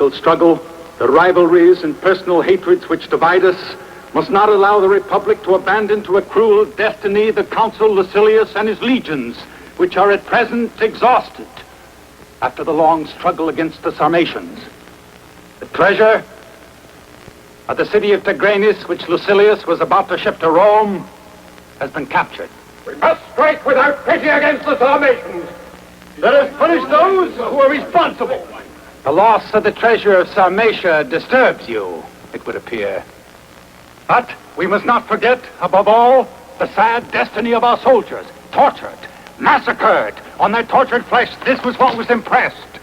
political struggle, the rivalries and personal hatreds which divide us, must not allow the Republic to abandon to a cruel destiny the Consul Lucilius and his legions, which are at present exhausted after the long struggle against the Sarmatians. The treasure of the city of Tigranes, which Lucilius was about to ship to Rome, has been captured. We must strike without pity against the Sarmatians. Let us punish those who are responsible. The loss of the treasure of Sarmatia disturbs you, it would appear. But we must not forget, above all, the sad destiny of our soldiers, tortured, massacred. On their tortured flesh, this was what was impressed.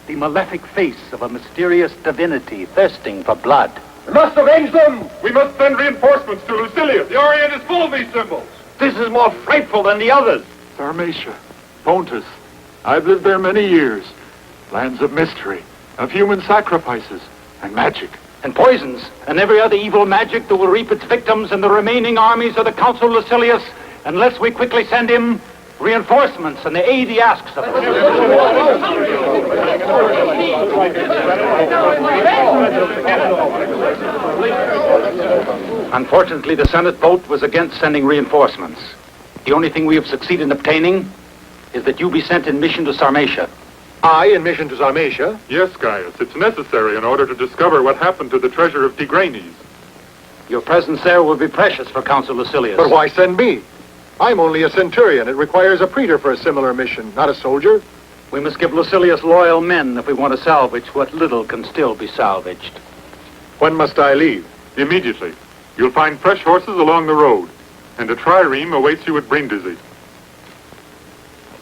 The malefic face of a mysterious divinity thirsting for blood. We must avenge them. We must send reinforcements to Lucilius. The Orient is full of these symbols. This is more frightful than the others. Sarmatia, Pontus. I've lived there many years. Lands of mystery, of human sacrifices, and magic. And poisons, and every other evil magic that will reap its victims in the remaining armies of the Consul Lucilius, unless we quickly send him reinforcements and the aid he asks of us. Unfortunately, the Senate vote was against sending reinforcements. The only thing we have succeeded in obtaining is that you be sent in mission to Sarmatia. I in mission to Sarmatia? Yes, Gaius. It's necessary in order to discover what happened to the treasure of Tigranes. Your presence there will be precious for Consul Lucilius. But why send me? I'm only a centurion. It requires a praetor for a similar mission, not a soldier. We must give Lucilius loyal men if we want to salvage what little can still be salvaged. When must I leave? Immediately. You'll find fresh horses along the road, and a trireme awaits you at Brindisi.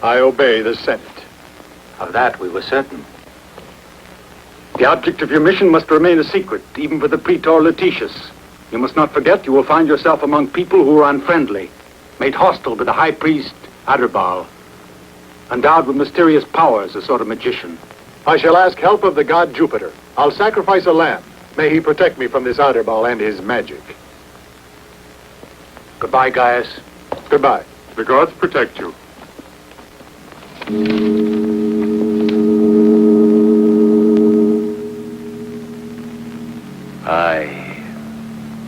I obey the Senate. Of that we were certain. The object of your mission must remain a secret, even for the Praetor Lutetius. You must not forget you will find yourself among people who are unfriendly, made hostile by the high priest Adherbal, endowed with mysterious powers, a sort of magician. I shall ask help of the god Jupiter. I'll sacrifice a lamb. May he protect me from this Adherbal and his magic. Goodbye, Gaius. Goodbye. The gods protect you. I,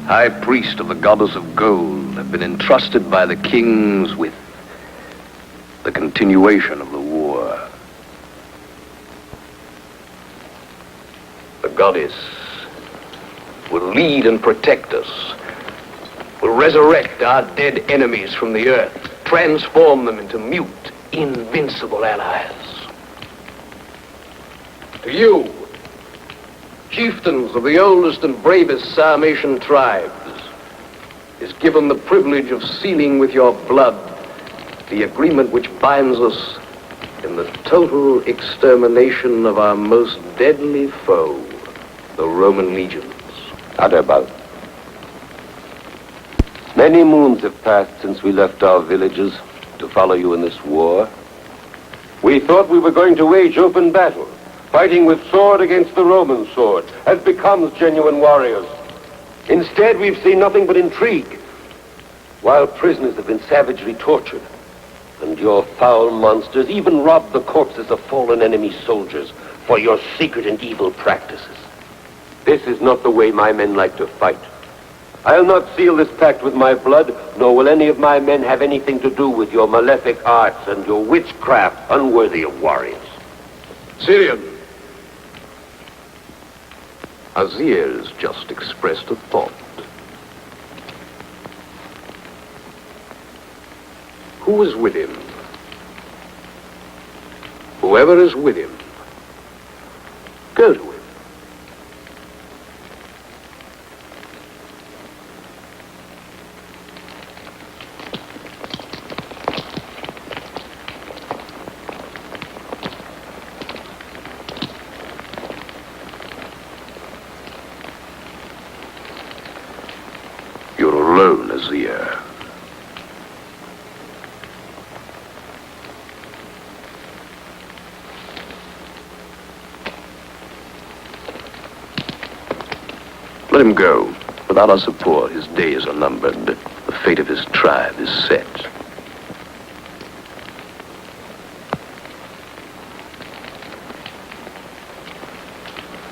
High Priest of the Goddess of Gold, have been entrusted by the kings with the continuation of the war. The goddess will lead and protect us, will resurrect our dead enemies from the earth, transform them into mute, invincible allies. To you, chieftains of the oldest and bravest Sarmatian tribes, is given the privilege of sealing with your blood the agreement which binds us in the total extermination of our most deadly foe, the Roman legions. Adherbal. Many moons have passed since we left our villages to follow you in this war. We thought we were going to wage open battle, fighting with sword against the Roman sword, as becomes genuine warriors. Instead, we've seen nothing but intrigue. Wild prisoners have been savagely tortured, and your foul monsters even robbed the corpses of fallen enemy soldiers for your secret and evil practices. This is not the way my men like to fight. I'll not seal this pact with my blood, nor will any of my men have anything to do with your malefic arts and your witchcraft unworthy of warriors. Syrian, Azir's just expressed a thought. Who is with him? Whoever is with him, go to him. You're alone, Azir. Let him go. Without our support, his days are numbered. The fate of his tribe is set.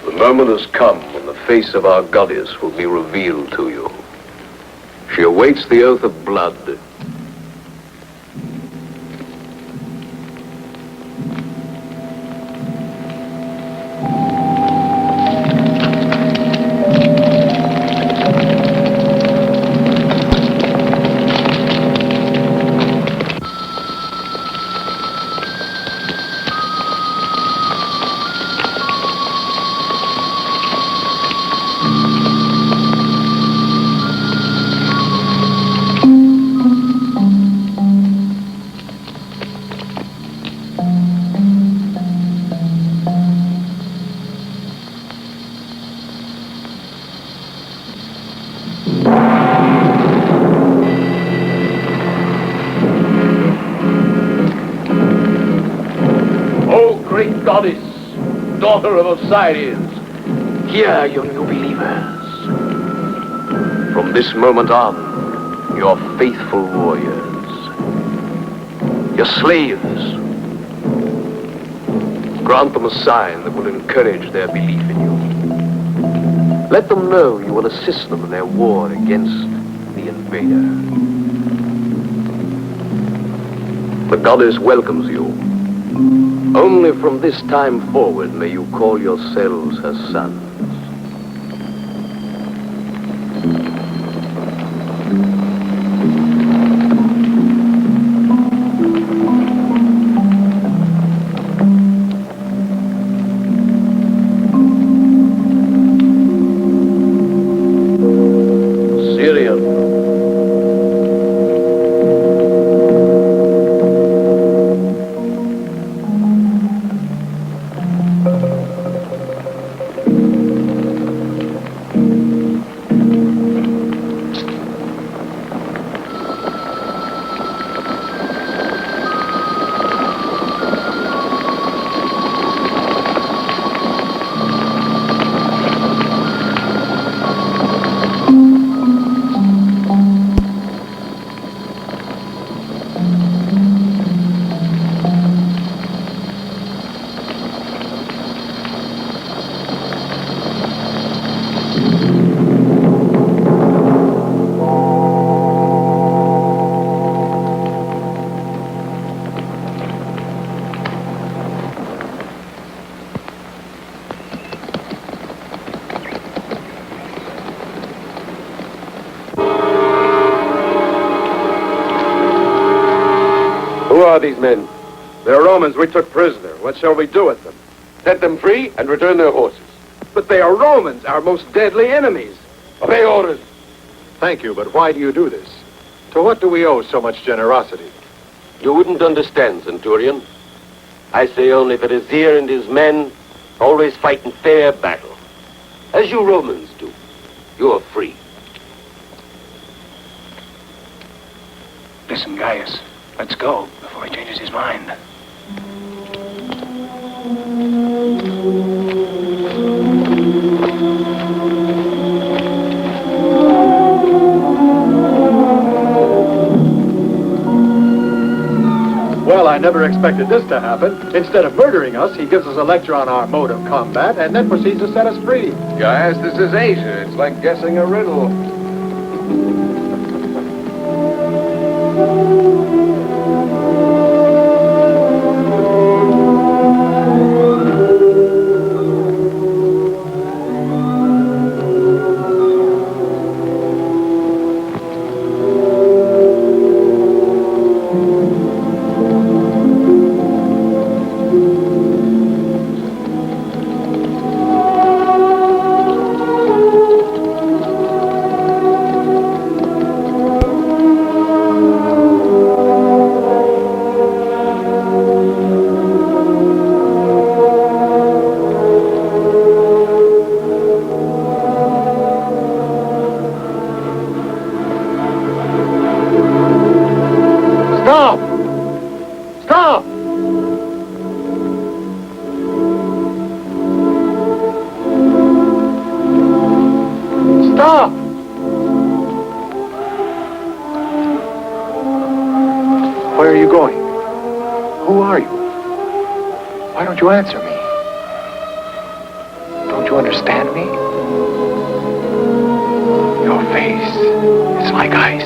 The moment has come when the face of our goddess will be revealed to you. She awaits the oath of blood. Goddess, daughter of Osiris, hear your new believers. From this moment on, your faithful warriors, your slaves, grant them a sign that will encourage their belief in you. Let them know you will assist them in their war against the invader. The goddess welcomes you. Only from this time forward may you call yourselves her sons. Who are these men? They're Romans we took prisoner. What shall we do with them? Set them free and return their horses. But they are Romans, our most deadly enemies. Obey orders. Thank you, but why do you do this? To what do we owe so much generosity? You wouldn't understand, Centurion. I say only that Azir and his men always fight in fair battle. As you Romans do. You are free. Listen, Gaius, let's go before he changes his mind. Well, I never expected this to happen. Instead of murdering us, he gives us a lecture on our mode of combat and then proceeds to set us free. Guys, this is Asia. It's like guessing a riddle. Where are you going? Who are you? Why don't you answer me? Don't you understand me? Your face is like ice.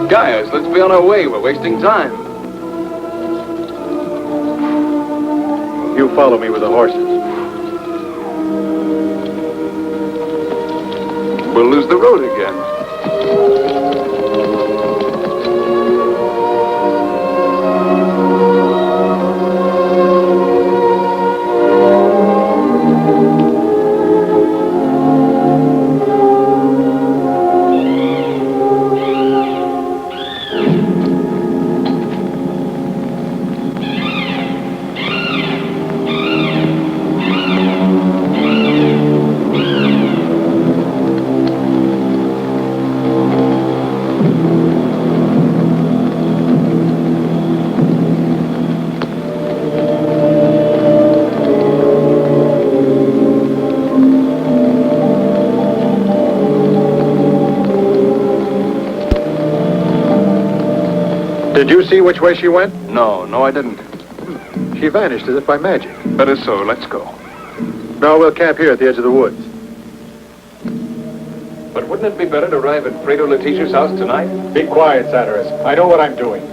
Guys, let's be on our way. We're wasting time. You follow me with the horses. We'll lose the road again. Did you see which way she went? No, I didn't. She vanished as if by magic. Better so. Let's go. No, we'll camp here at the edge of the woods. But wouldn't it be better to arrive at Fredo Letitia's house tonight? Be quiet, Satirus. I know what I'm doing.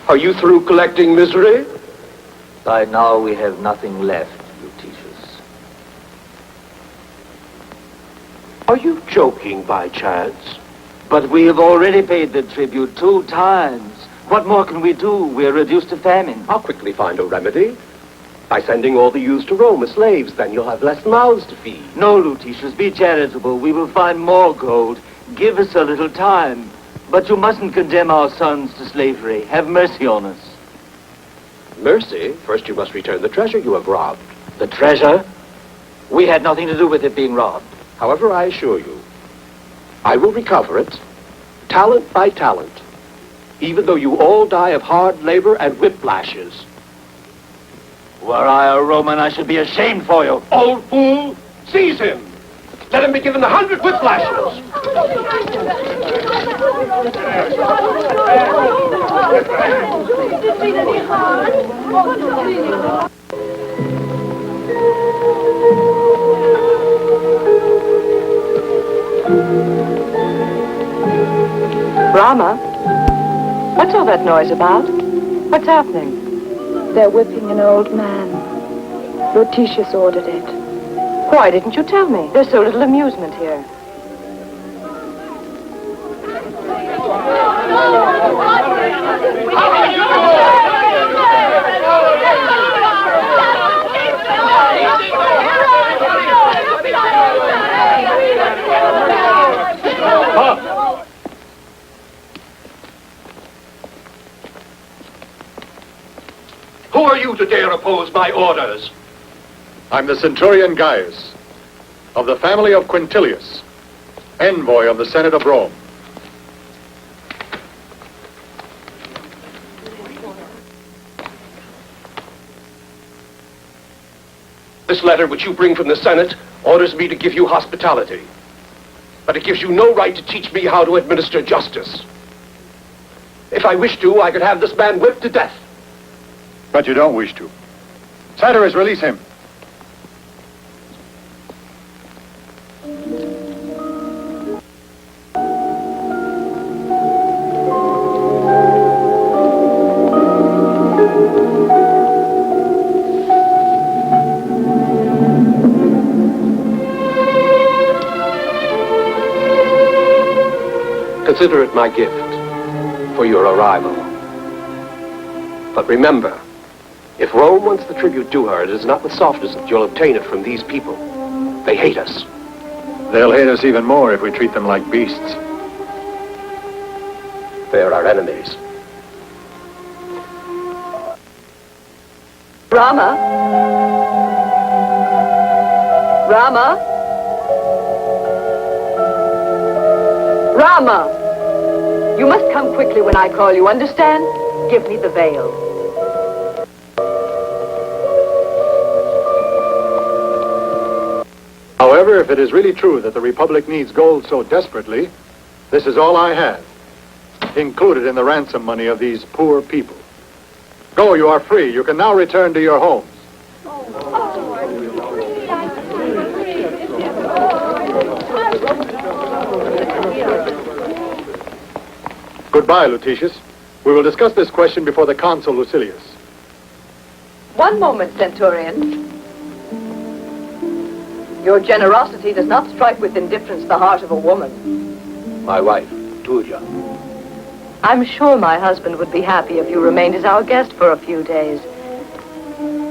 Are you through collecting misery? By now we have nothing left, Lutetius. Are you joking by chance? But we have already paid the tribute 2 times. What more can we do? We're reduced to famine. I'll quickly find a remedy. By sending all the youths to Rome as slaves, then you'll have less mouths to feed. No, Lutetius, be charitable. We will find more gold. Give us a little time. But you mustn't condemn our sons to slavery. Have mercy on us. Mercy? First you must return the treasure you have robbed. The treasure? We had nothing to do with it being robbed. However, I assure you, I will recover it, talent by talent, even though you all die of hard labor and whiplashes. Were I a Roman, I should be ashamed for you. Old fool, seize him! Let him be given 100 whiplashes! Rama, what's all that noise about? What's happening? They're whipping an old man. Lutetius ordered it. Why didn't you tell me? There's so little amusement here. Who are you to dare oppose my orders? I'm the Centurion Gaius, of the family of Quintilius, envoy of the Senate of Rome. This letter which you bring from the Senate orders me to give you hospitality. But it gives you no right to teach me how to administer justice. If I wish to, I could have this man whipped to death. But you don't wish to. Satirus, release him. Consider it my gift for your arrival. But remember, if Rome wants the tribute due her, it is not with softness that you'll obtain it from these people. They hate us. They'll hate us even more if we treat them like beasts. They're our enemies. Rama? Rama? Rama! You must come quickly when I call you, understand? Give me the veil. However, if it is really true that the Republic needs gold so desperately, this is all I have, included in the ransom money of these poor people. Go, you are free. You can now return to your homes. Goodbye, Lutetius. We will discuss this question before the Consul Lucilius. One moment, Centurion. Your generosity does not strike with indifference the heart of a woman. My wife, Tulia. I'm sure my husband would be happy if you remained as our guest for a few days.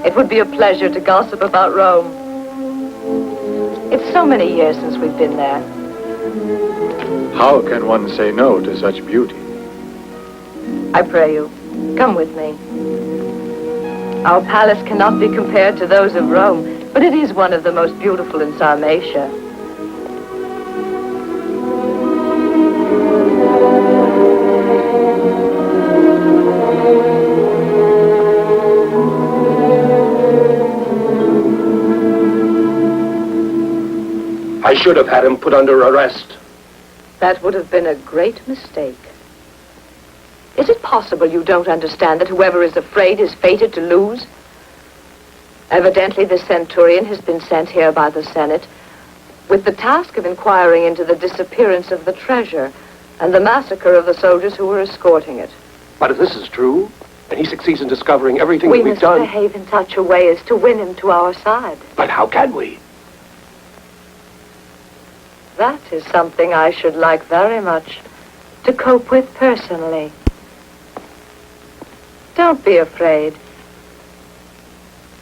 It would be a pleasure to gossip about Rome. It's so many years since we've been there. How can one say no to such beauty? I pray you, come with me. Our palace cannot be compared to those of Rome, but it is one of the most beautiful in Sarmatia. I should have had him put under arrest. That would have been a great mistake. Is it possible you don't understand that whoever is afraid is fated to lose? Evidently, the Centurion has been sent here by the Senate with the task of inquiring into the disappearance of the treasure and the massacre of the soldiers who were escorting it. But if this is true, and he succeeds in discovering everything that We we've must done... behave in such a way as to win him to our side. But how can we? That is something I should like very much to cope with personally. Don't be afraid.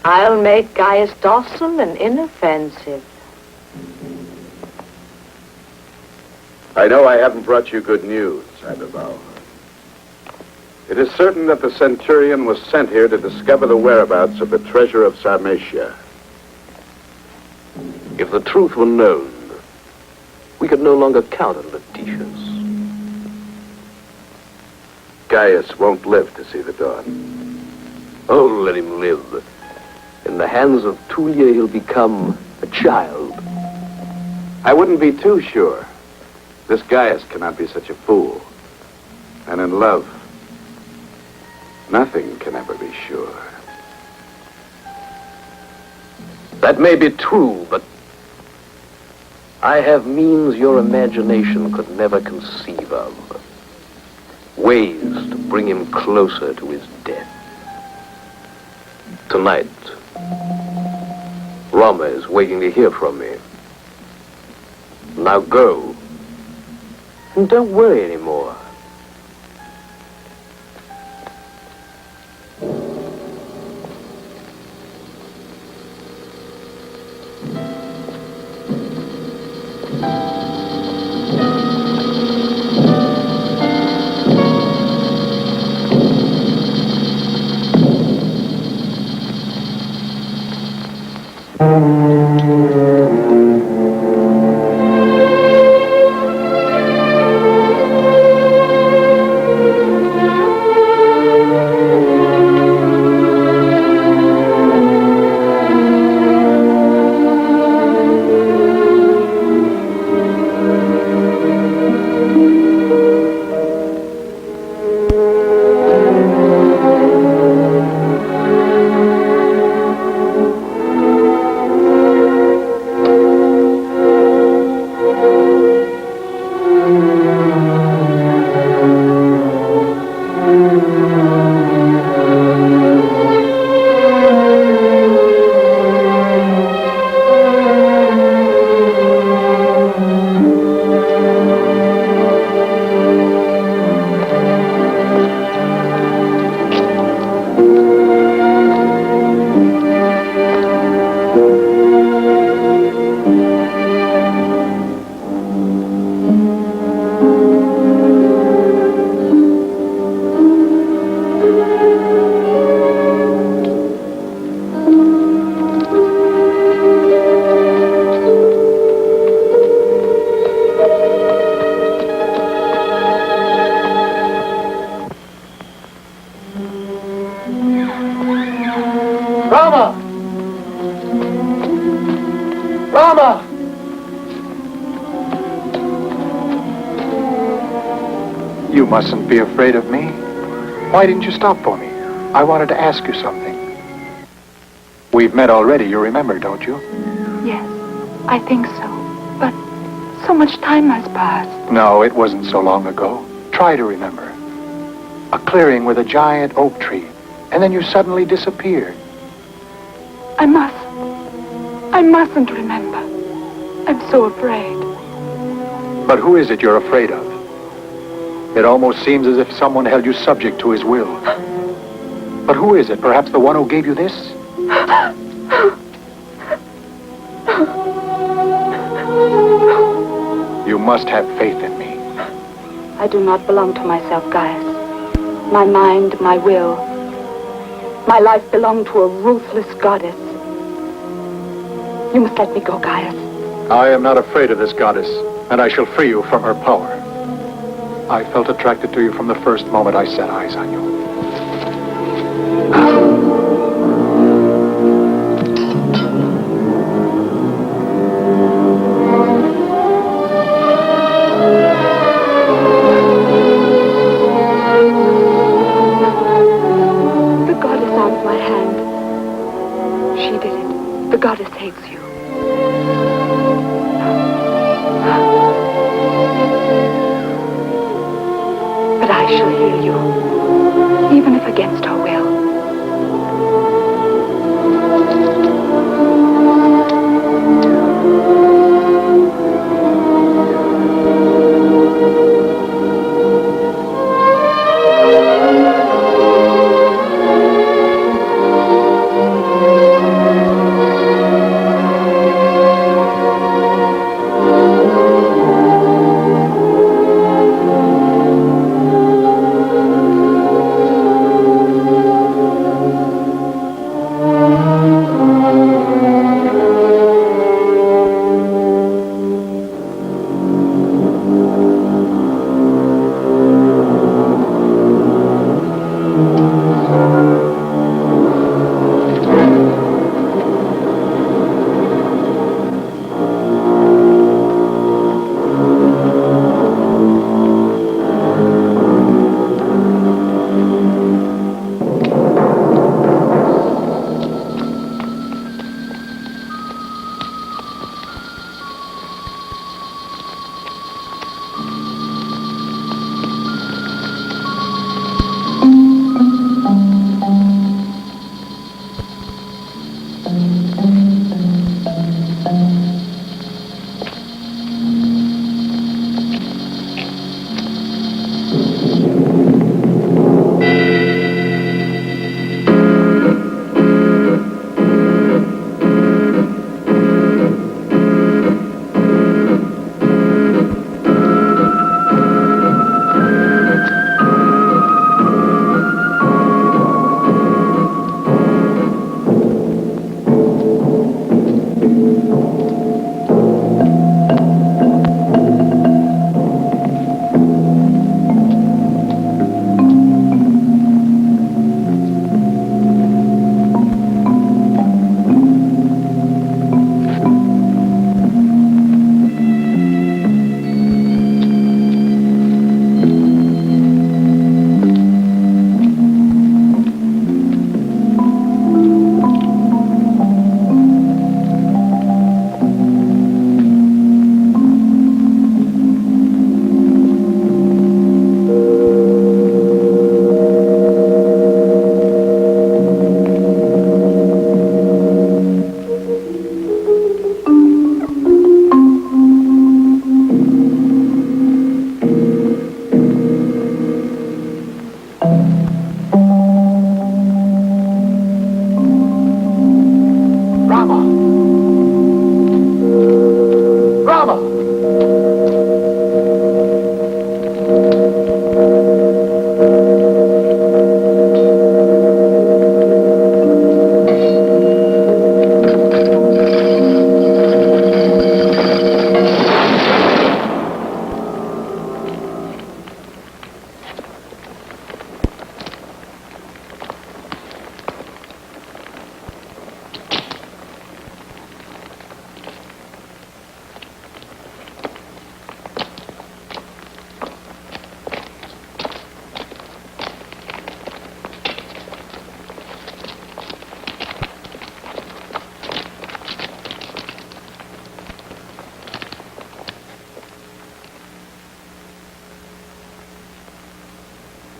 I'll make Gaius docile and inoffensive. I know I haven't brought you good news, Admiral. It is certain that the Centurion was sent here to discover the whereabouts of the treasure of Sarmatia. If the truth were known, we could no longer count on Lutetius. Gaius won't live to see the dawn. Oh, let him live. In the hands of Tulia, he'll become a child. I wouldn't be too sure. This Gaius cannot be such a fool. And in love, nothing can ever be sure. That may be true, but I have means your imagination could never conceive of. Ways to bring him closer to his death. Tonight, Roma is waiting to hear from me. Now go, and don't worry anymore. You mustn't be afraid of me. Why didn't you stop for me? I wanted to ask you something. We've met already, you remember, don't you? Yes, I think so. But so much time has passed. No, it wasn't so long ago. Try to remember. A clearing with a giant oak tree, and then you suddenly disappeared. I mustn't remember. I'm so afraid. But who is it you're afraid of? It almost seems as if someone held you subject to his will. But who is it? Perhaps the one who gave you this? You must have faith in me. I do not belong to myself, Gaius. My mind, my will, my life belong to a ruthless goddess. You must let me go, Gaius. I am not afraid of this goddess, and I shall free you from her power. I felt attracted to you from the first moment I set eyes on you. The goddess arms my hand. She did it. The goddess hates you. But I shall heal you, even if against her will.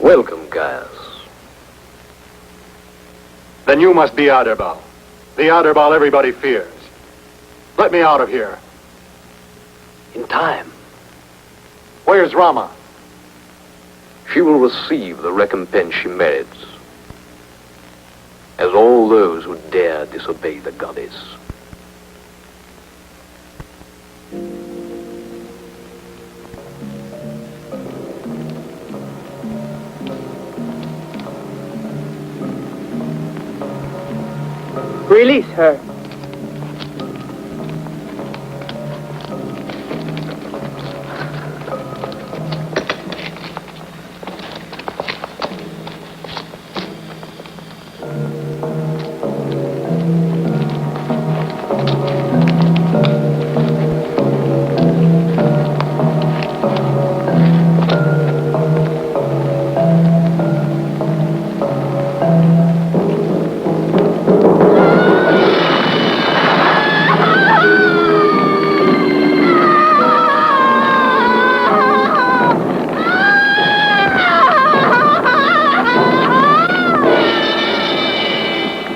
Welcome, Gaius. Then you must be Aderbal. The Aderbal everybody fears. Let me out of here. In time. Where's Roma? She will receive the recompense she merits, as all those who dare disobey the goddess. Release her.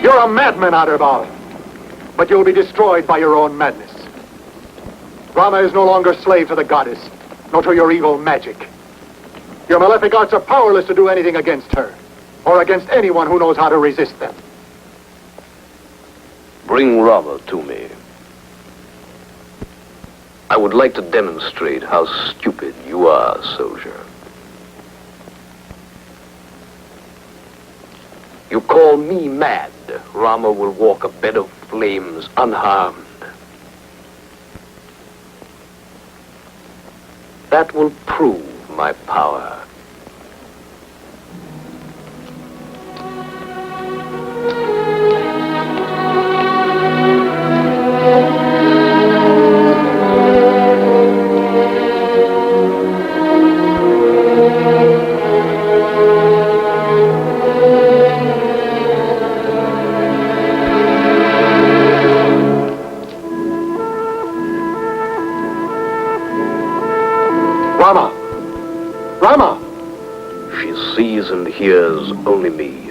You're a madman, Aderbal. But you'll be destroyed by your own madness. Roma is no longer slave to the goddess, nor to your evil magic. Your malefic arts are powerless to do anything against her, or against anyone who knows how to resist them. Bring Roma to me. I would like to demonstrate how stupid you are, soldier. You call me mad. Roma will walk a bed of flames unharmed. That will prove my power. Roma! Roma! She sees and hears only me.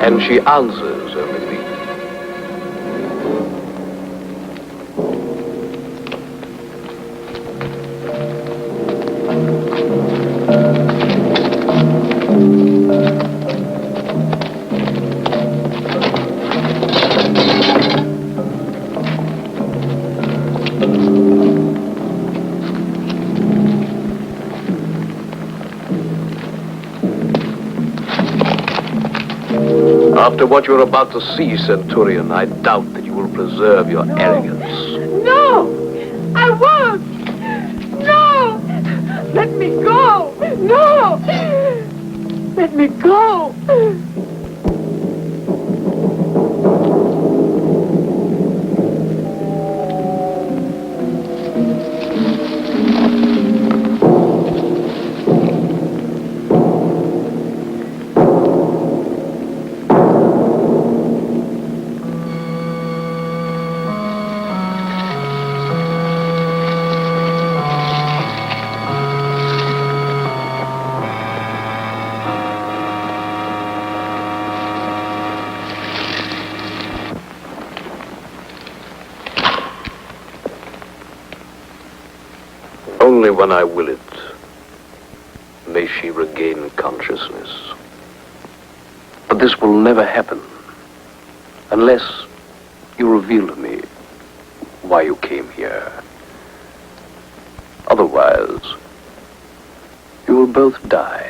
And she answers only me. After what you're about to see, Centurion, I doubt that you will preserve your arrogance. No! I won't! No! Let me go! No! Let me go! Only when I will it may she regain consciousness. But this will never happen unless you reveal to me why you came here. Otherwise, you will both die.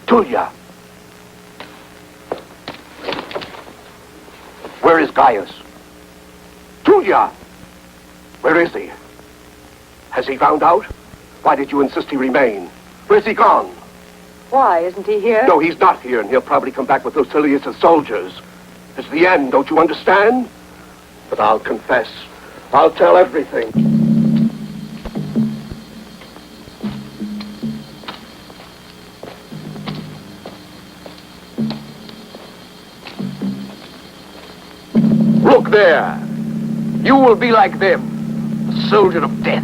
Tullia! Where is Gaius? Tullia! Where is he? Has he found out? Why did you insist he remain? Where's he gone? Why, isn't he here? No, he's not here, and he'll probably come back with Lucilius' soldiers. It's the end, don't you understand? But I'll confess. I'll tell everything. Look there. You will be like them, a soldier of death.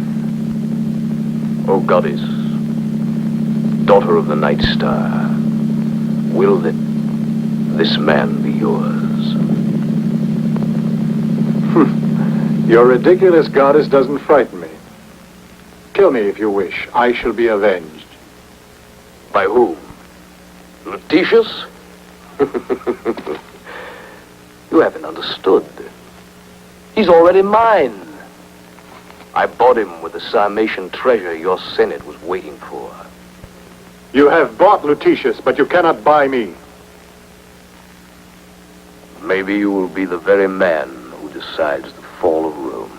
O goddess, daughter of the night star, will that this man be yours? Your ridiculous goddess doesn't frighten me. Kill me if you wish. I shall be avenged. By whom? Lutetius? You haven't understood. He's already mine. I bought him with the Sarmatian treasure your Senate was waiting for. You have bought Lutetius, but you cannot buy me. Maybe you will be the very man who decides the fall of Rome.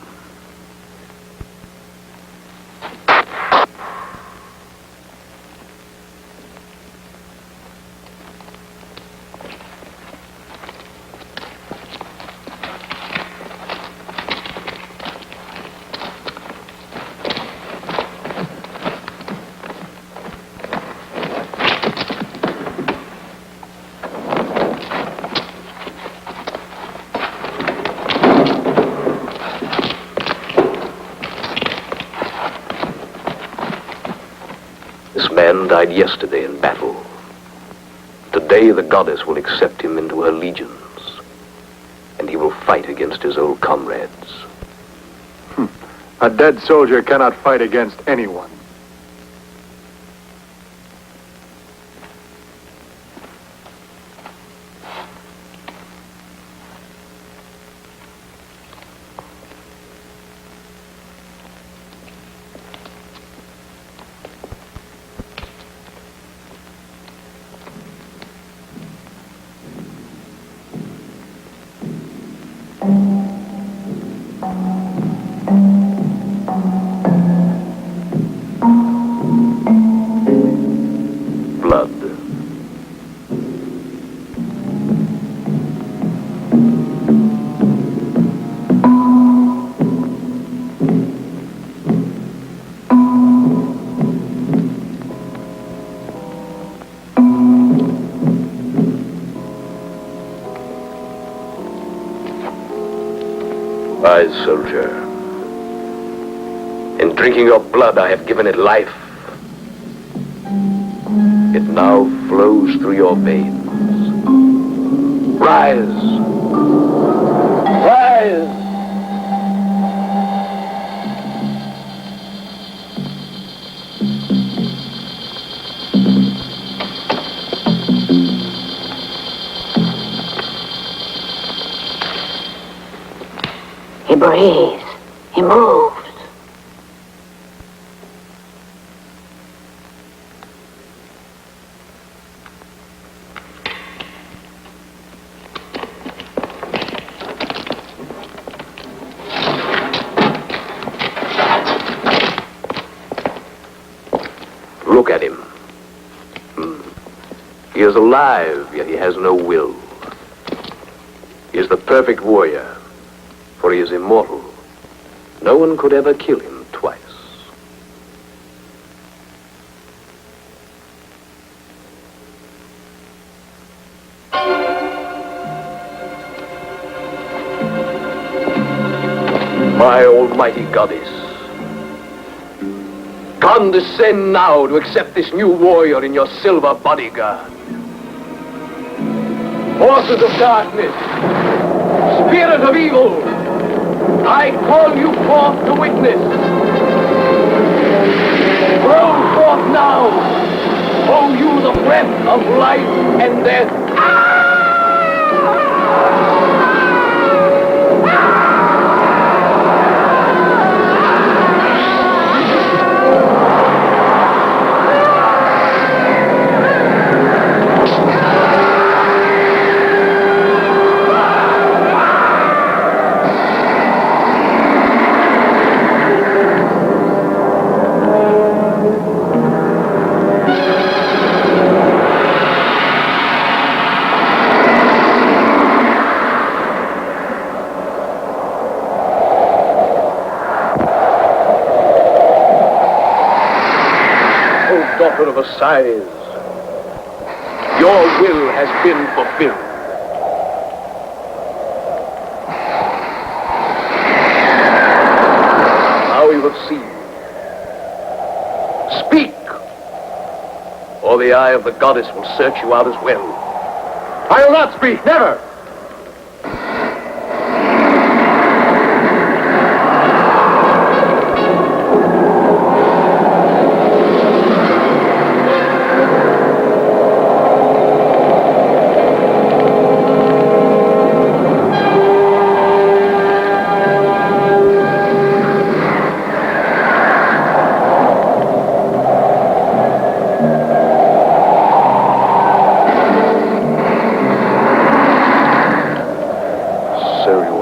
Man died yesterday in battle. Today the goddess will accept him into her legions, and he will fight against his old comrades. A dead soldier cannot fight against anyone. Wise soldier, in drinking your blood, I have given it life. It now flows through your veins. Rise! Rise! He breathes. He moves. Look at him. He is alive, yet he has no will. He is the perfect warrior, for he is immortal. No one could ever kill him twice. My almighty goddess, condescend now to accept this new warrior in your silver bodyguard. Forces of darkness, spirit of evil, I call you forth to witness. Roll forth now, O you the breath of life and death. daughter of Osiris, your will has been fulfilled. Now you have seen. Speak, or the eye of the goddess will search you out as well. I will not speak, never!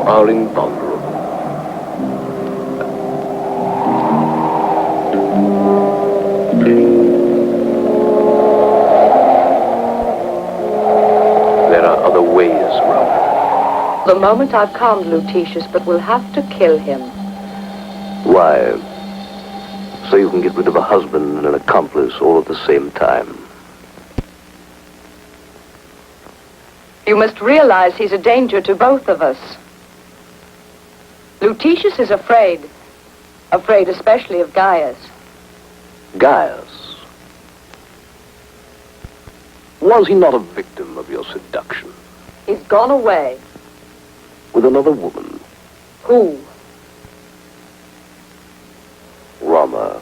Are invulnerable. There are other ways, Roma. The moment I've calmed Lutetia, but we'll have to kill him. Why? So you can get rid of a husband and an accomplice all at the same time. You must realize he's a danger to both of us. Lutetia is afraid especially of Gaius. Gaius? Was he not a victim of your seduction? He's gone away. With another woman? Who? Roma.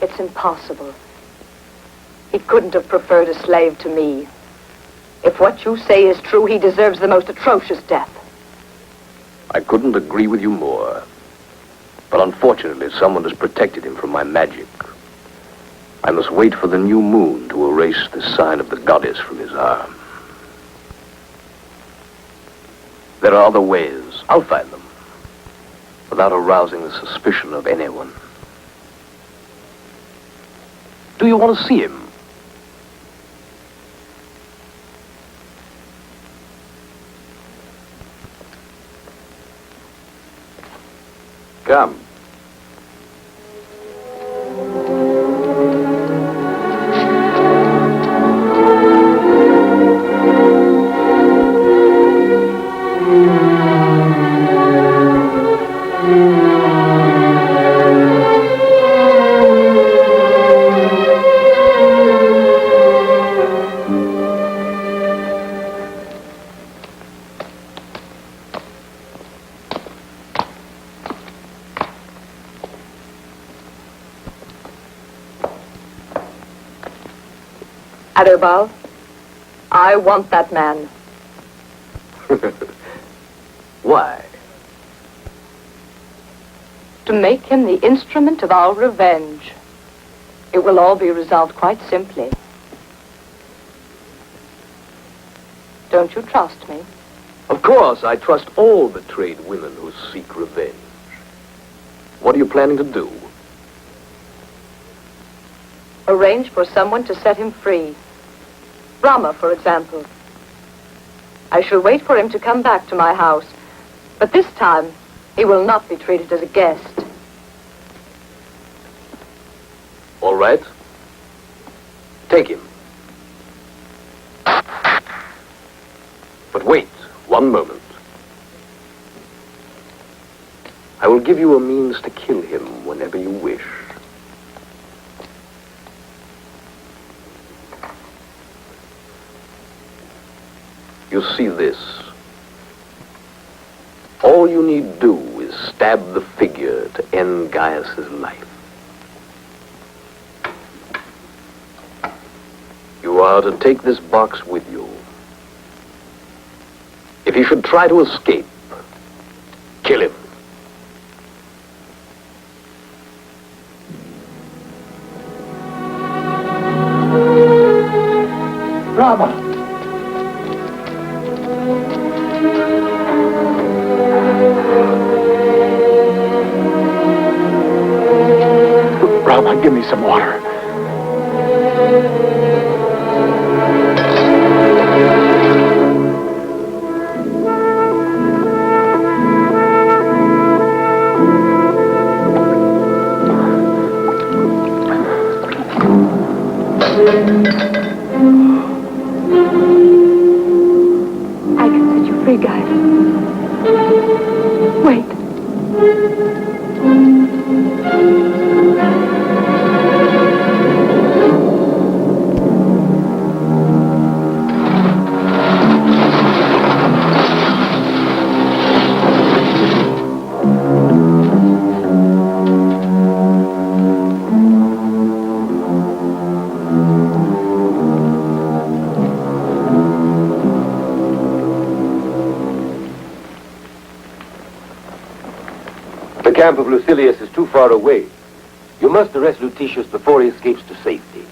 It's impossible. He couldn't have preferred a slave to me. If what you say is true, he deserves the most atrocious death. I couldn't agree with you more. But unfortunately, someone has protected him from my magic. I must wait for the new moon to erase the sign of the goddess from his arm. There are other ways. I'll find them. Without arousing the suspicion of anyone. Do you want to see him? Come. Adherbal, I want that man. Why? To make him the instrument of our revenge. It will all be resolved quite simply. Don't you trust me? Of course, I trust all betrayed women who seek revenge. What are you planning to do? Arrange for someone to set him free. Roma, for example. I shall wait for him to come back to my house, but this time he will not be treated as a guest. All right. Take him. But wait, one moment. I will give you a means to kill him whenever you wish. You see this. All you need do is stab the figure to end Gaius's life. You are to take this box with you. If he should try to escape, kill him. Roma! Roma, give me some water. I can set you free, Gaius. Wait. The camp of Lucilius is too far away. You must arrest Lutetius before he escapes to safety.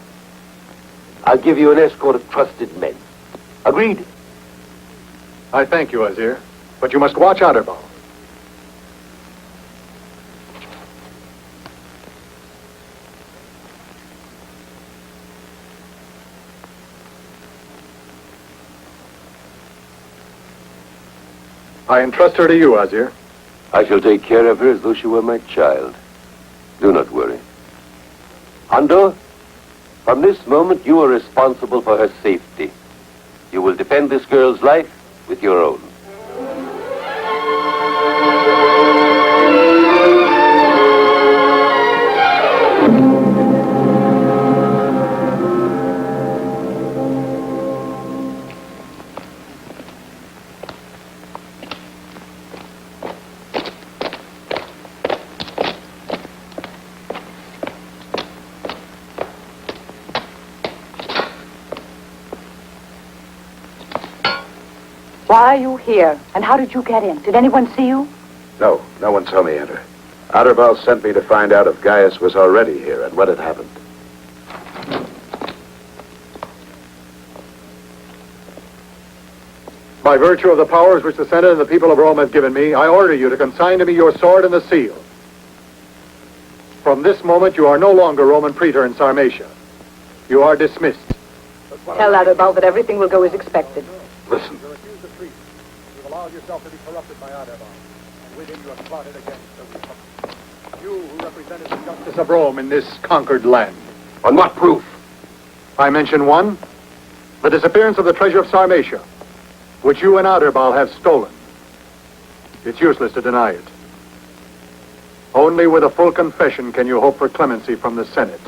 I'll give you an escort of trusted men. Agreed? I thank you, Azir, but you must watch Adherbal. I entrust her to you, Azir. I shall take care of her as though she were my child. Do not worry. Andor, from this moment you are responsible for her safety. You will defend this girl's life with your own. Why are you here? And how did you get in? Did anyone see you? No one saw me enter. Adherbal sent me to find out if Gaius was already here and what had happened. By virtue of the powers which the Senate and the people of Rome have given me, I order you to consign to me your sword and the seal. From this moment, you are no longer Roman praetor in Sarmatia. You are dismissed. Tell Adherbal that everything will go as expected. Listen. You refuse to treat. You've allowed yourself to be corrupted by Adherbal, and with him you have plotted against the Republic. You who represented the justice of Rome in this conquered land. On what proof? I mention one, the disappearance of the treasure of Sarmatia, which you and Adherbal have stolen. It's useless to deny it. Only with a full confession can you hope for clemency from the Senate.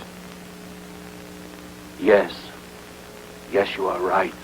Yes. Yes, you are right.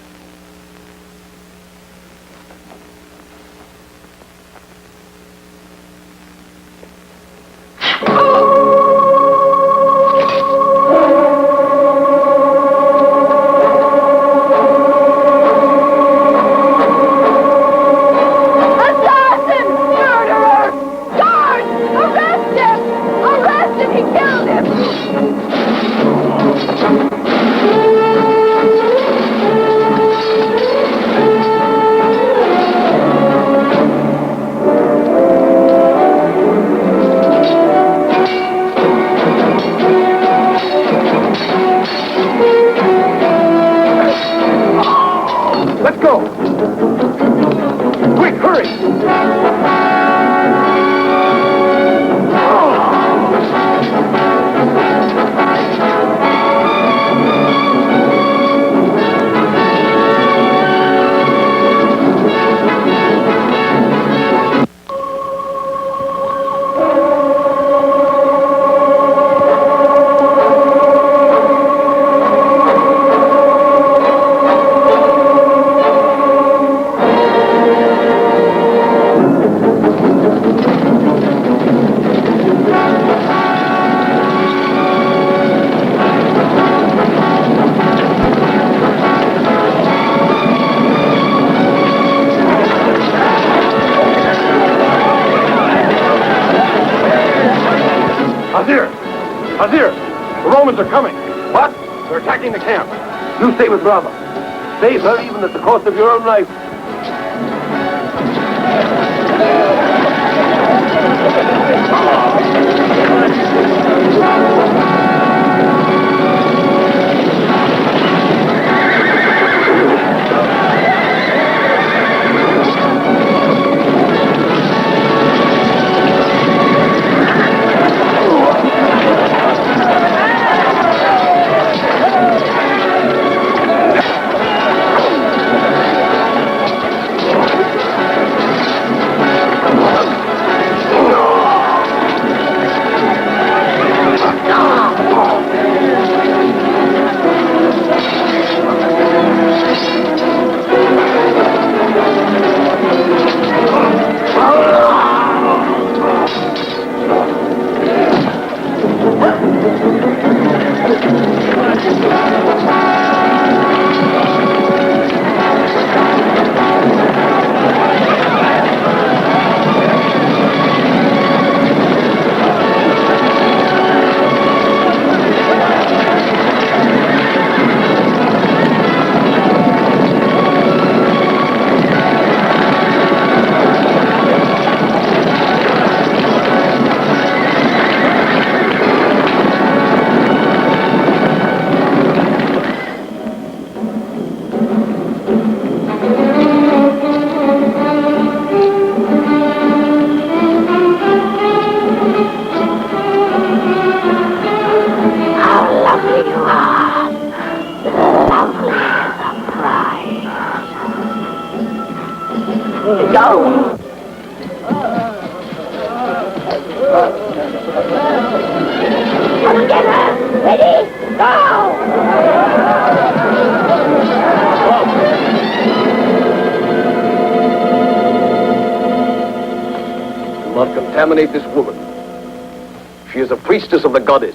Azir! The Romans are coming! What? They're attacking the camp. You stay with Roma. Save her even at the cost of your own life. Go! Come get her! Ready? Go! Do not contaminate this woman. She is a priestess of the goddess.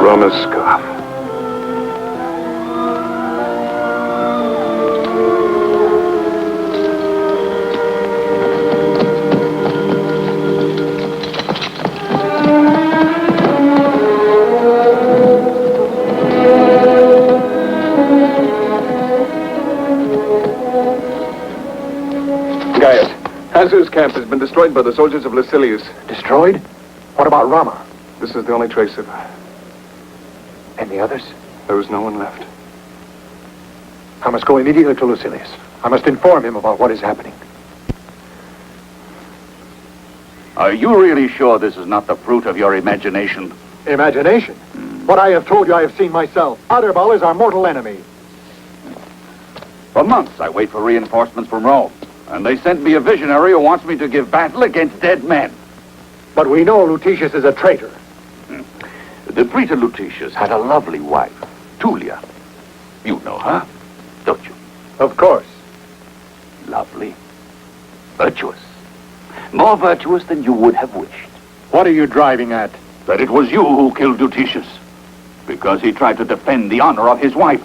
Roma's scarf. Gaius, Hansu's camp has been destroyed by the soldiers of Lucilius. Destroyed? What about Roma? This is the only trace of her. And the others? There was no one left. I must go immediately to Lucilius. I must inform him about what is happening. Are you really sure this is not the fruit of your imagination? Imagination? What I have told you I have seen myself. Adherbal is our mortal enemy. For months I wait for reinforcements from Rome, and they sent me a visionary who wants me to give battle against dead men. But we know Lutetius is a traitor. The Praetor Lutetius had a lovely wife, Tullia. You know her, don't you? Of course. Lovely. Virtuous. More virtuous than you would have wished. What are you driving at? That it was you who killed Lutetius, because he tried to defend the honor of his wife.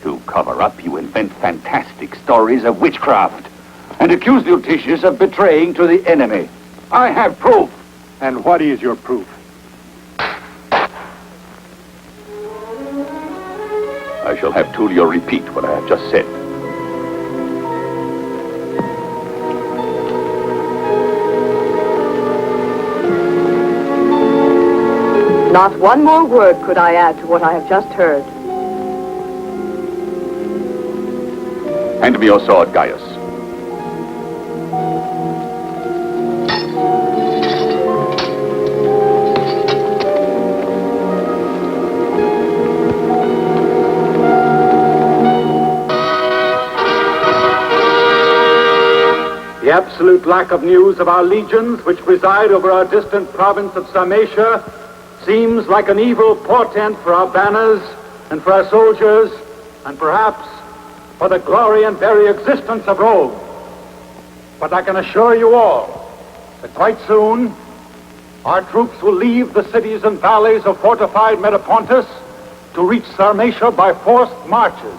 To cover up, you invent fantastic stories of witchcraft, and accuse Lutetius of betraying to the enemy. I have proof. And what is your proof? I shall have Tullia repeat what I have just said. Not one more word could I add to what I have just heard. Hand me your sword, Gaius. The absolute lack of news of our legions, which preside over our distant province of Sarmatia, seems like an evil portent for our banners and for our soldiers, and perhaps for the glory and very existence of Rome. But I can assure you all that quite soon our troops will leave the cities and valleys of fortified Metapontus to reach Sarmatia by forced marches.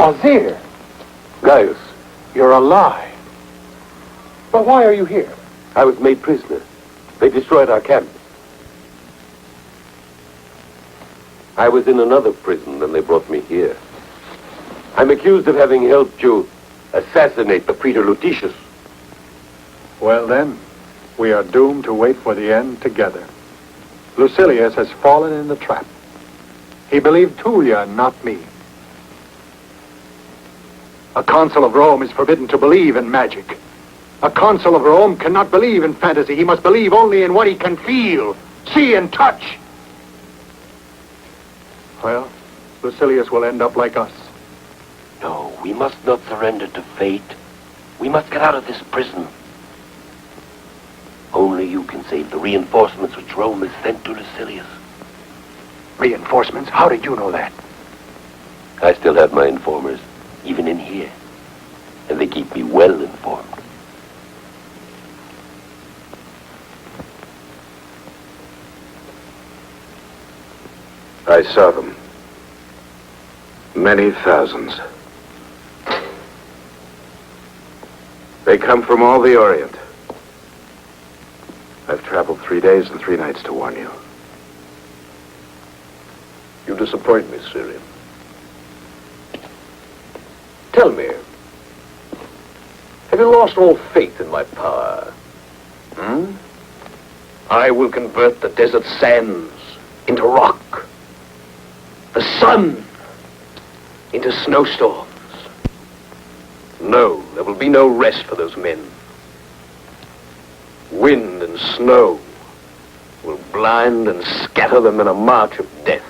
Azir! Gaius, You're alive. But why are you here? I was made prisoner. They destroyed our camp. I was in another prison when they brought me here. I'm accused of having helped you assassinate the Praetor Lutetius. Well then, we are doomed to wait for the end together. Lucilius has fallen in the trap. He believed Tullia, not me. A consul of Rome is forbidden to believe in magic. A consul of Rome cannot believe in fantasy. He must believe only in what he can feel, see, and touch. Well, Lucilius will end up like us. No, we must not surrender to fate. We must get out of this prison. Only you can save the reinforcements which Rome has sent to Lucilius. Reinforcements? How did you know that? I still have my informers, even in here. And they keep me well informed. I saw them. Many thousands. They come from all the Orient. I've traveled 3 days and 3 nights to warn you. You disappoint me, Syrian. Tell me, have you lost all faith in my power? I will convert the desert sands into rock, the sun into snowstorms. No, there will be no rest for those men. Wind and snow will blind and scatter them in a march of death.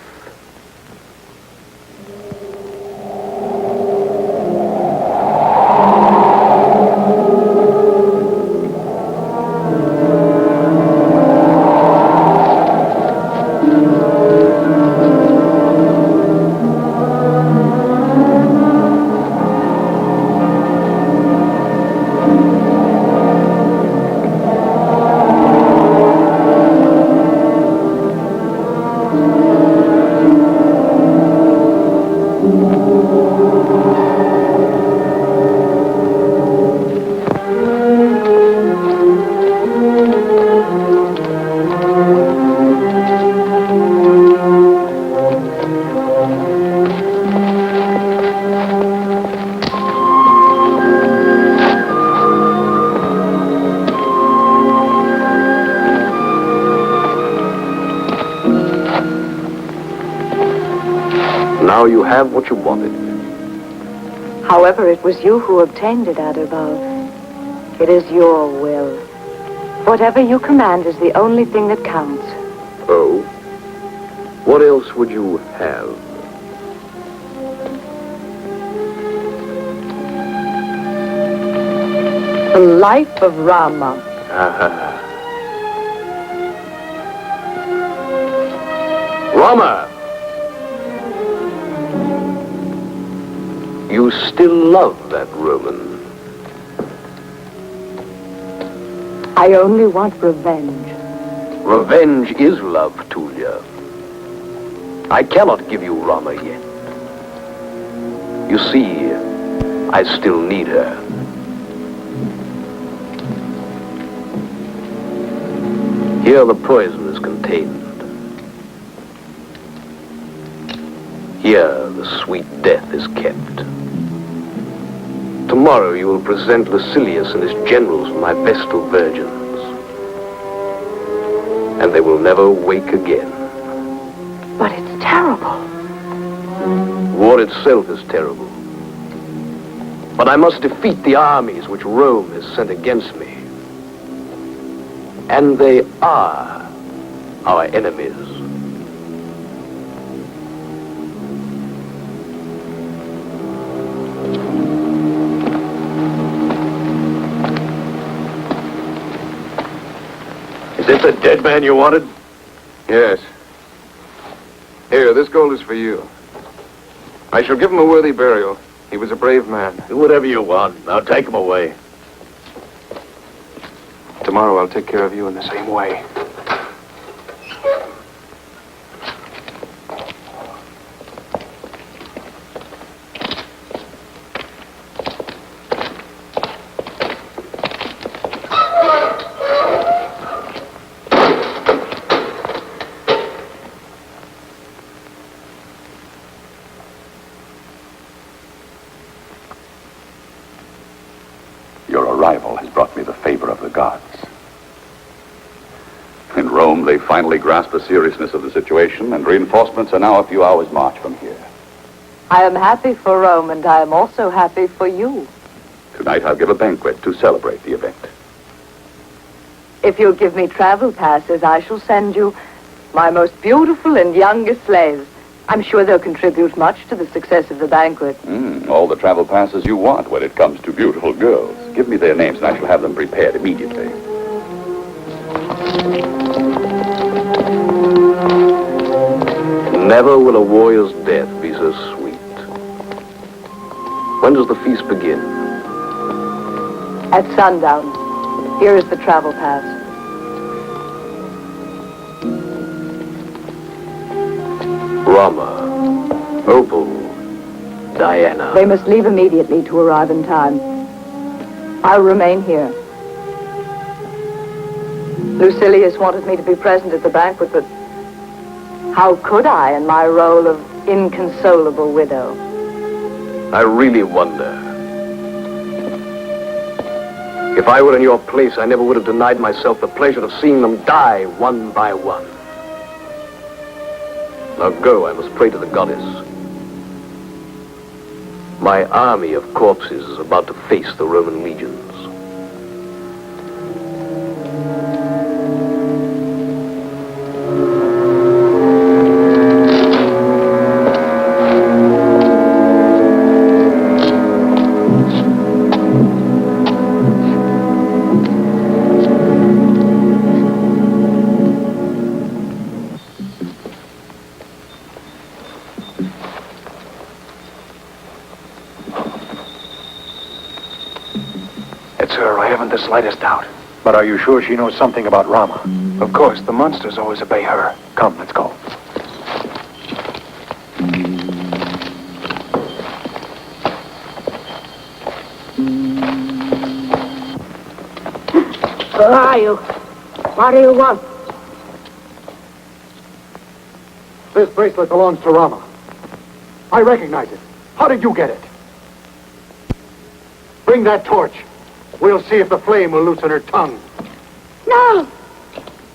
Now you have what you wanted. However, it was you who obtained it, Adherbal. It is your will. Whatever you command is the only thing that counts. Oh? What else would you have? The life of Rama. Roma! You still love that Roman. I only want revenge. Revenge is love, Tullia. I cannot give you Rama yet. You see, I still need her. Here the poison is contained. Here the sweet death is kept. Tomorrow you will present Lucilius and his generals with my Vestal virgins. And they will never wake again. But it's terrible. War itself is terrible. But I must defeat the armies which Rome has sent against me. And they are our enemies. Is this the dead man you wanted? Yes. Here, this gold is for you. I shall give him a worthy burial. He was a brave man. Do whatever you want. Now take him away. Tomorrow I'll take care of you in the same way. arrival has brought me the favor of the gods. In Rome, they finally grasped the seriousness of the situation, and reinforcements are now a few hours' march from here. I am happy for Rome, and I am also happy for you. Tonight, I'll give a banquet to celebrate the event. If you'll give me travel passes, I shall send you my most beautiful and youngest slaves. I'm sure they'll contribute much to the success of the banquet. All the travel passes you want when it comes to beautiful girls. Give me their names, and I shall have them prepared immediately. Never will a warrior's death be so sweet. When does the feast begin? At sundown. Here is the travel pass. Roma, Opal, Diana. They must leave immediately to arrive in time. I'll remain here. Lucilius wanted me to be present at the banquet, but how could I in my role of inconsolable widow? I really wonder. If I were in your place, I never would have denied myself the pleasure of seeing them die one by one. Now go, I must pray to the goddess. My army of corpses is about to face the Roman legions. The slightest doubt. But are you sure she knows something about Rama? Of course, the monsters always obey her. Come, let's go. Who are you? What do you want? This bracelet belongs to Rama. I recognize it. How did you get it? Bring that torch. We'll see if the flame will loosen her tongue. No!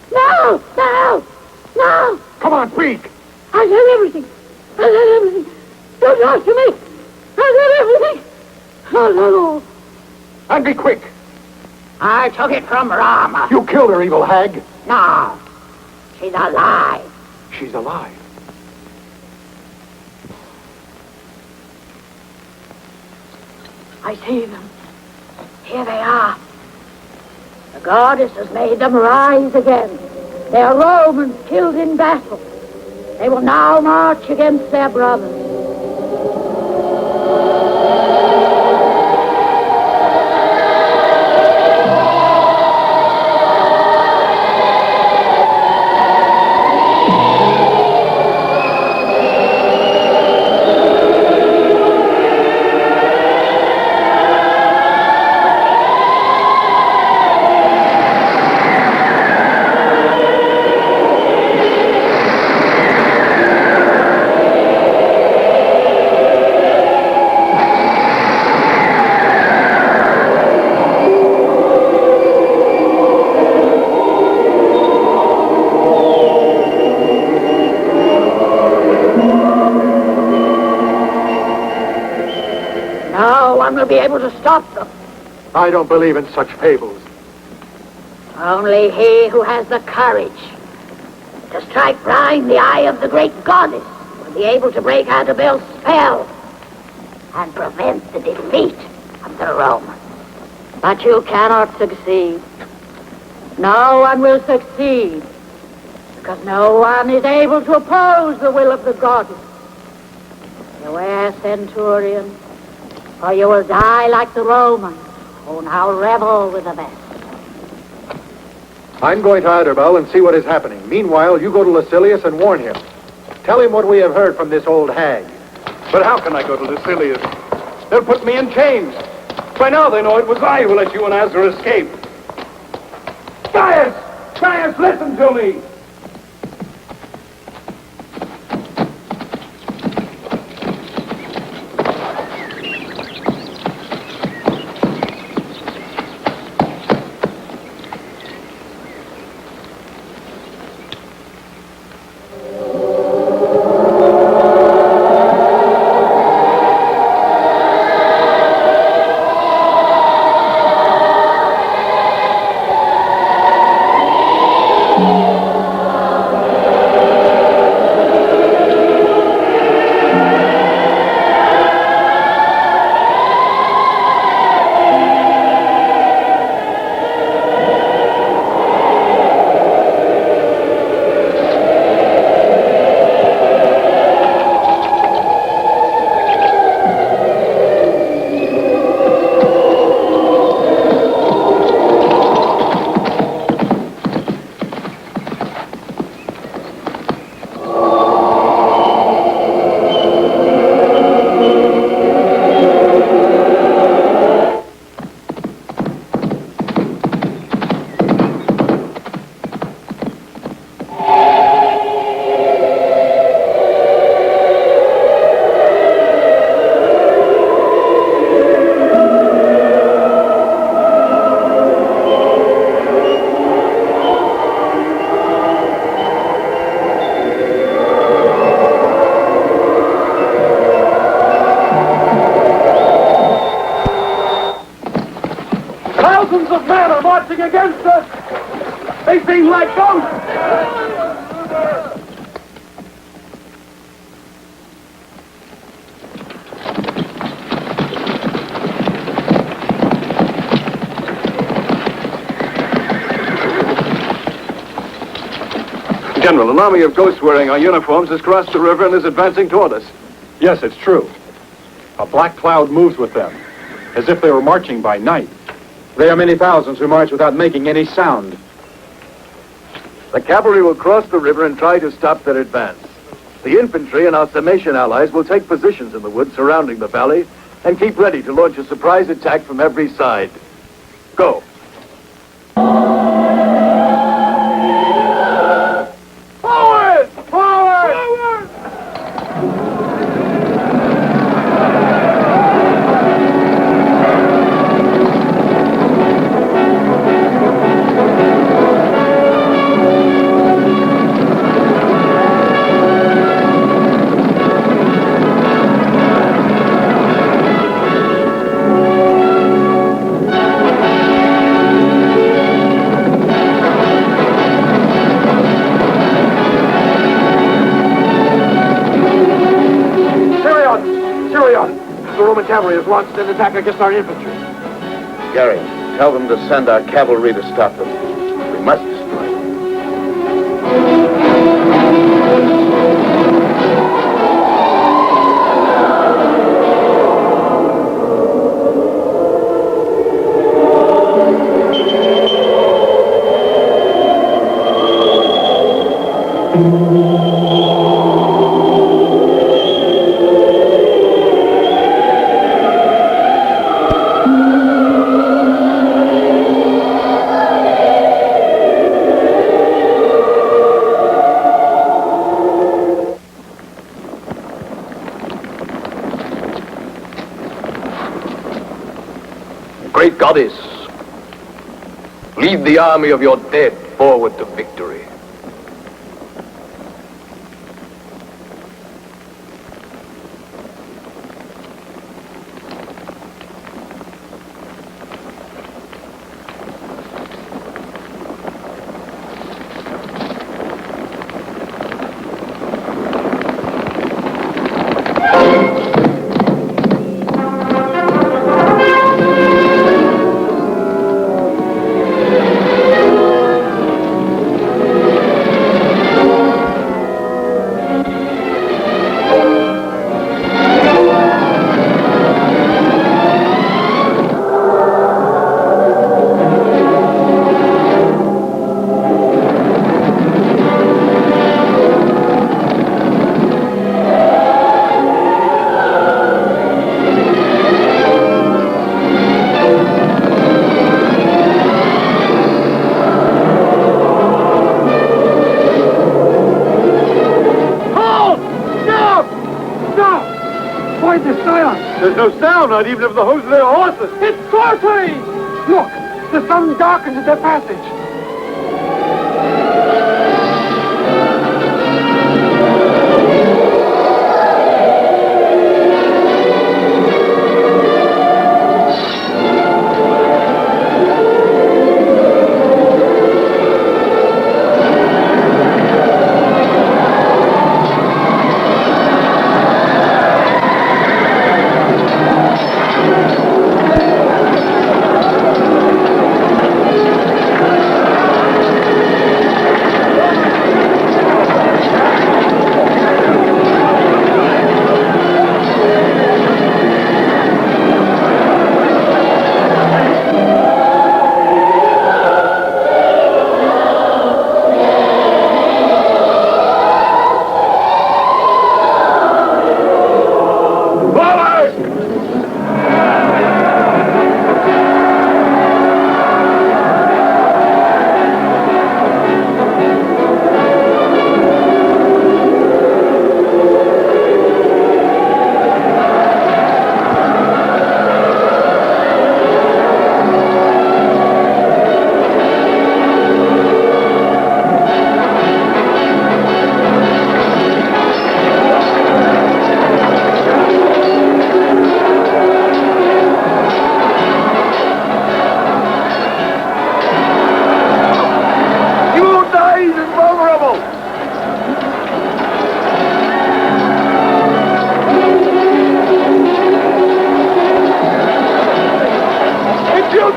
No! No! No! Come on, speak! I said everything. I said everything. Don't talk to me. I said everything. Oh, no. And be quick. I took it from Rama. You killed her, evil hag. No. She's alive. She's alive. I see them. Here they are. The goddess has made them rise again. They are Romans killed in battle. They will now march against their brothers. Will be able to stop them. I don't believe in such fables. Only he who has the courage to strike blind the eye of the great goddess will be able to break Annabelle's spell and prevent the defeat of the Romans. But you cannot succeed. No one will succeed because no one is able to oppose the will of the goddess. Beware, centurion, or you will die like the Romans, who now revel with the best. I'm going to Adherbal and see what is happening. Meanwhile, you go to Lucilius and warn him. Tell him what we have heard from this old hag. But how can I go to Lucilius? They'll put me in chains. By now they know it was I who let you and Azra escape. Gaius! Gaius, listen to me! Thousands of men are marching against us. They seem like ghosts. General, an army of ghosts wearing our uniforms has crossed the river and is advancing toward us. Yes, it's true. A black cloud moves with them, as if they were marching by night. They are many thousands who march without making any sound. The cavalry will cross the river and try to stop their advance. The infantry and our Sarmatian allies will take positions in the woods surrounding the valley and keep ready to launch a surprise attack from every side. Go. Forward! Forward! Forward! The Roman cavalry has launched an attack against our infantry. Gary, tell them to send our cavalry to stop them. We must destroy them. Great goddess, lead the army of your dead forward to victory. There's no sound, not even of the hoofs of their horses. It's sorcery! Look, the sun darkens their passage.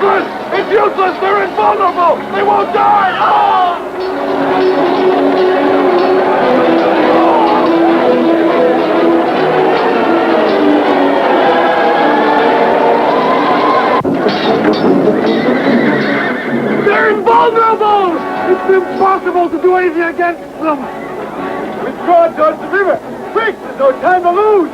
useless! It's useless! They're invulnerable! They won't die! They're invulnerable! It's impossible to do anything against them! Withdraw towards the river! Quick! There's no time to lose!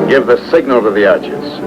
Give the signal to the archers.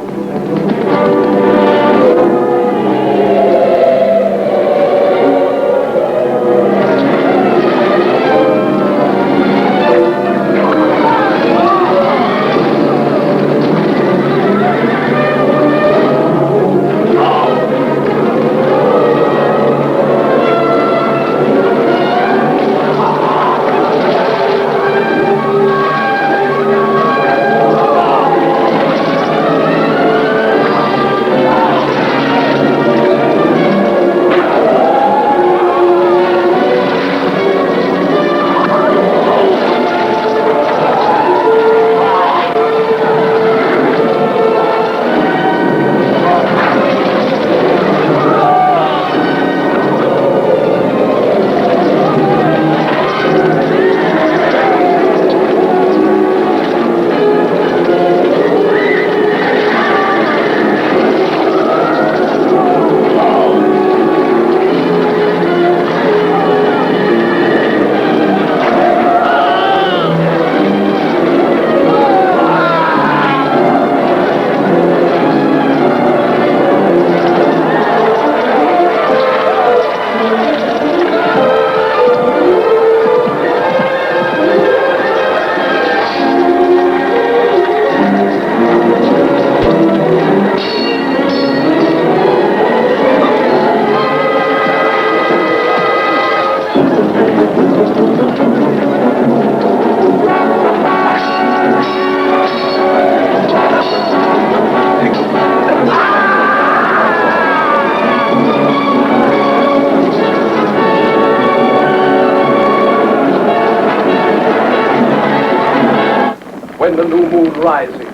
When the new moon rises,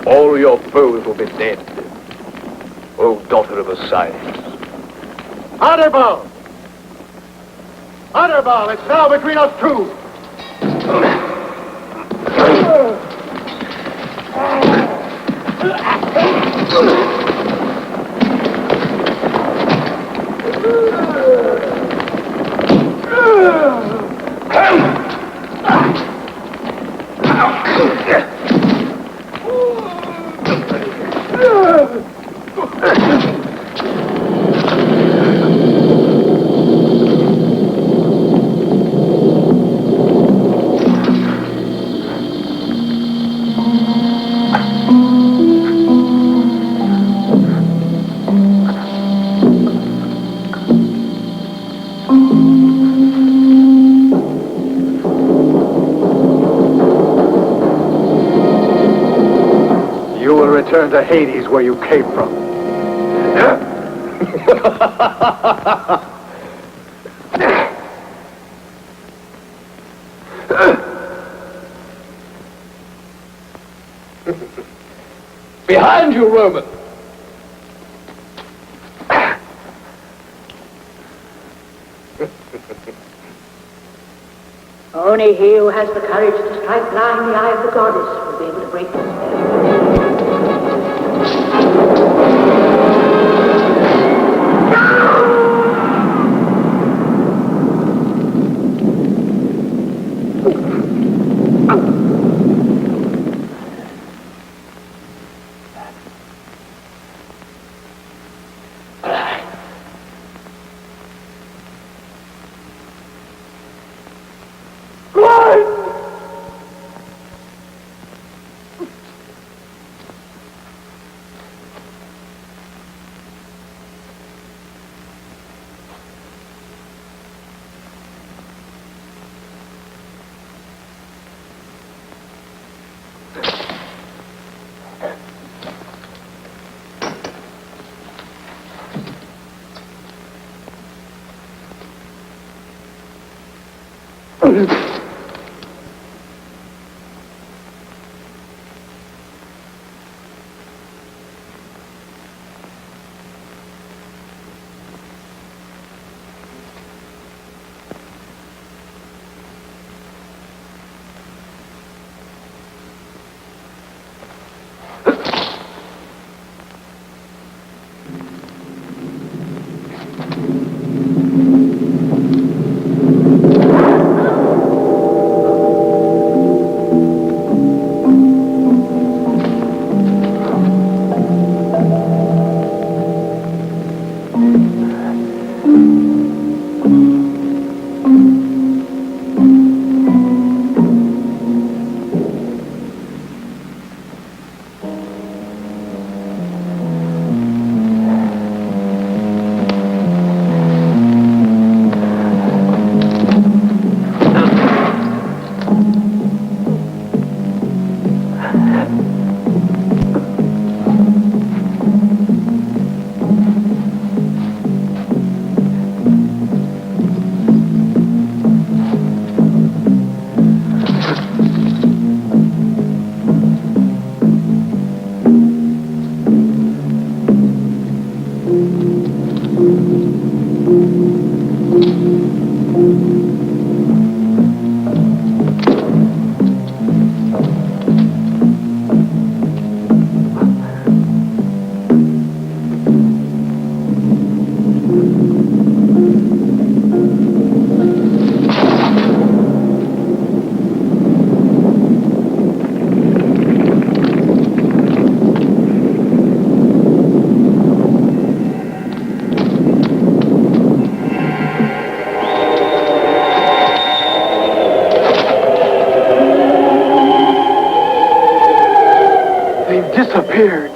all your foes will be dead. O daughter of Osiris. Adherbal! Adherbal, it's now between us two. Return to Hades where you came from. Behind you, Roman! Only he who has the courage to strike blind the eye of the goddess will be able to break the spell. Disappeared.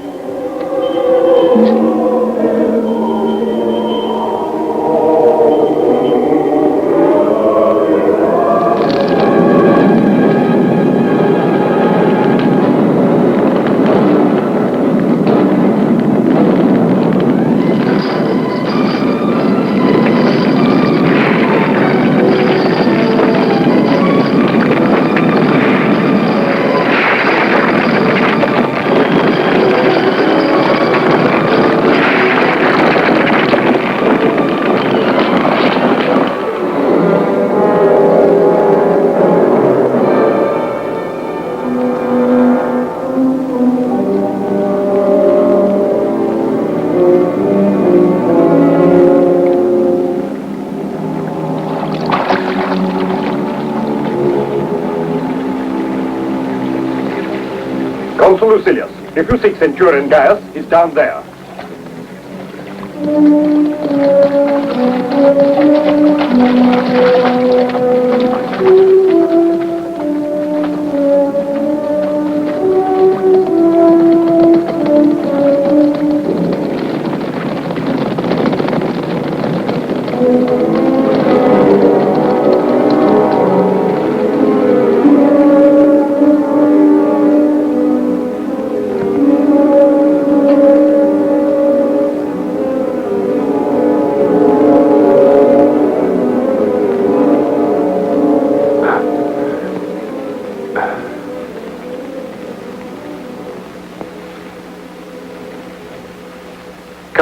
Consul Lucilius, if you seek Centurion Gaius, he's down there.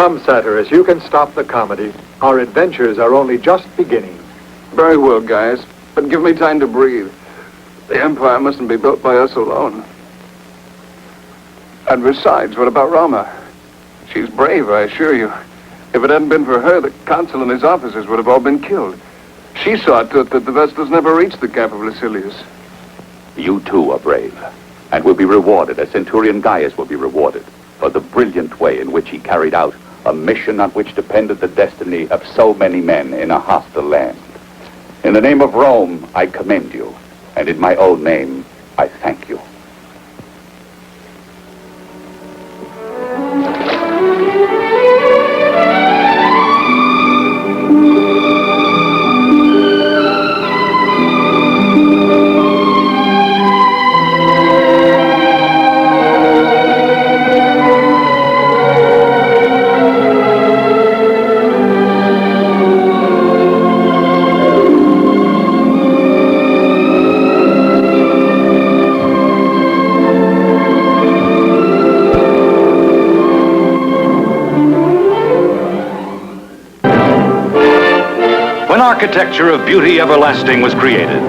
Come, Satyrus, you can stop the comedy. Our adventures are only just beginning. Very well, guys, but give me time to breathe. The Empire mustn't be built by us alone. And besides, what about Roma? She's brave, I assure you. If it hadn't been for her, the consul and his officers would have all been killed. She saw to it that the vessels never reached the camp of Lucilius. You too are brave, and will be rewarded as Centurion Gaius will be rewarded for the brilliant way in which he carried out a mission on which depended the destiny of so many men in a hostile land. In the name of Rome, I commend you, and in my own name, I thank you. architecture of beauty everlasting was created.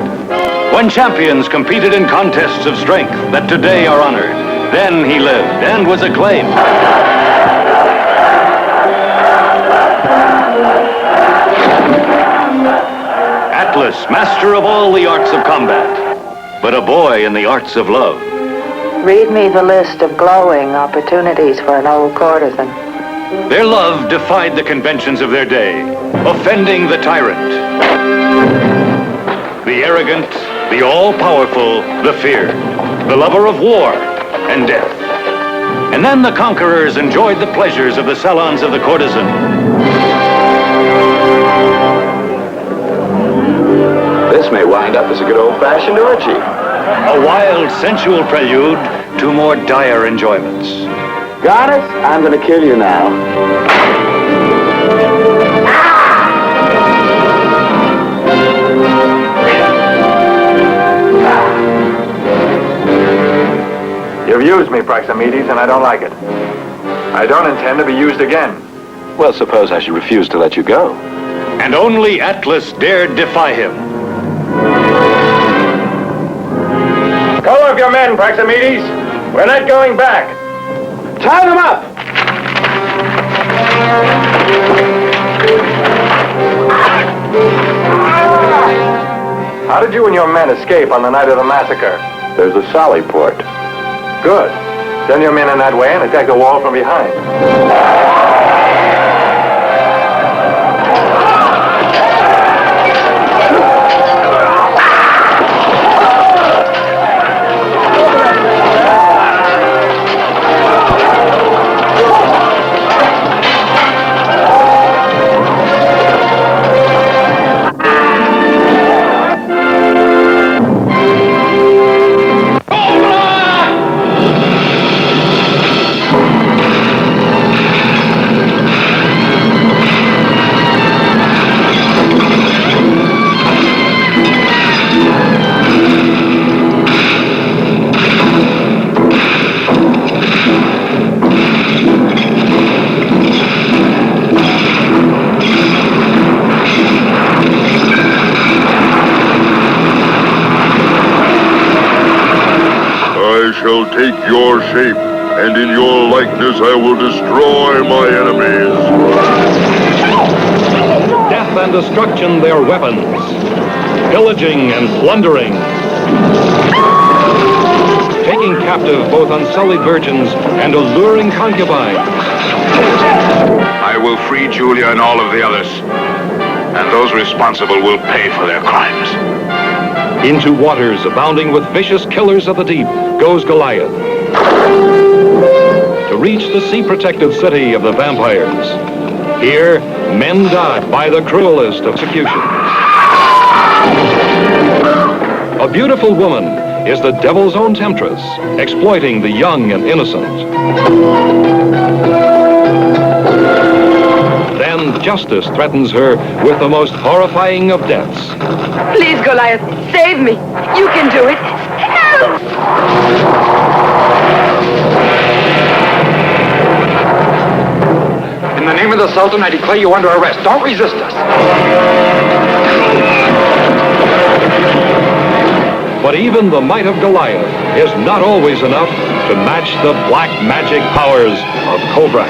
When champions competed in contests of strength that today are honored, then he lived and was acclaimed. Atlas, master of all the arts of combat, but a boy in the arts of love. Read me the list of glowing opportunities for an old courtesan. Their love defied the conventions of their day, offending the tyrant, the arrogant, the all-powerful, the feared, the lover of war and death. And then the conquerors enjoyed the pleasures of the salons of the courtesan. This may wind up as a good old-fashioned orgy. A wild, sensual prelude to more dire enjoyments. Goddess, I'm going to kill you now. You've used me, Praxamides, and I don't like it. I don't intend to be used again. Well, suppose I should refuse to let you go. And only Atlas dared defy him. Call off your men, Praxamides. We're not going back. Tie them up! How did you and your men escape on the night of the massacre? There's a sally port. Good. Send your men in that way and attack the wall from behind. Take your shape, and in your likeness I will destroy my enemies. Death and destruction their weapons, pillaging and plundering, taking captive both unsullied virgins and alluring concubines. I will free Julia and all of the others, and those responsible will pay for their crimes. Into waters abounding with vicious killers of the deep goes Goliath to reach the sea-protected city of the vampires. Here, men die by the cruelest of executions. A beautiful woman is the devil's own temptress, exploiting the young and innocent. Then justice threatens her with the most horrifying of deaths. Please, Goliath, save me. You can do it. Help! In the name of the Sultan, I declare you under arrest. Don't resist us. But even the might of Goliath is not always enough to match the black magic powers of Cobra.